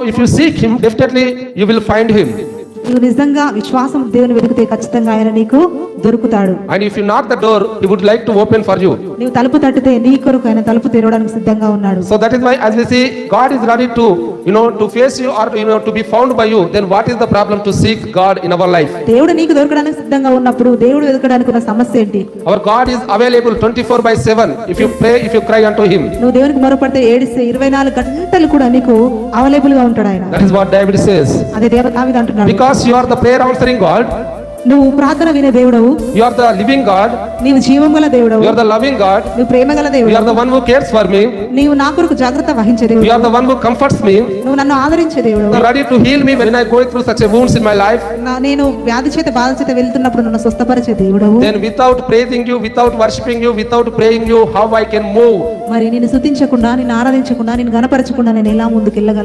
If you seek him, definitely you will find him. నువ్వు నిజంగా విశ్వాసం దేవుని వెతికితే ఖచ్చితంగా ఆయన నీకు దొరుకుతాడు. And if you knock the door, he would like to open for you. నీవు తలుపు తట్టితే నీ కొరకు ఆయన తలుపు తెరవడానికి సిద్ధంగా ఉన్నాడు. So that is why, as we see, God is ready to, to face you or to be found by you. Then what is the problem to seek God in our life? దేవుడు నీకు దొరకడానికి సిద్ధంగా ఉన్నప్పుడు దేవుడు వెతకడానికి ఉన్న సమస్య ఏంటి? Our God is available 24/7. If you pray, if you cry unto him. నువ్వు దేవునికి మొరపెడితే ఏడిస్తే 24 గంటలు కూడా నీకు అవైలబుల్ గా ఉంటాడు ఆయన. That is what David says. అదే దావీదు అంటున్నాడు. Because you are the prayer answering God. నువ్వు ప్రార్థన వినే దేవుడవు. You are the living God. నీవు జీవముగల దేవుడవు. You are the loving God. నువ్వు ప్రేమగల దేవుడవు. You are the one who cares for me. నీవు నా కొరకు జాగ్రత్త వహించే దేవుడవు. You are the one who comforts me. నువ్వు నన్ను ఆదరించే దేవుడవు. You are ready to heal me when I go through such a wounds in my life. నేను వ్యాధి చేత బాధ చేత వెళ్తున్నప్పుడు నన్ను స్వస్థపరిచే దేవుడవు. Then without praising you, without worshiping you, without praying you, how I can move? మరి నిన్ను స్తుతించకుండా, నిన్ను ఆరాధించకుండా, నిన్ను గణపరచకుండా నేను ఎలా ముందుకు వెళ్ళగలను?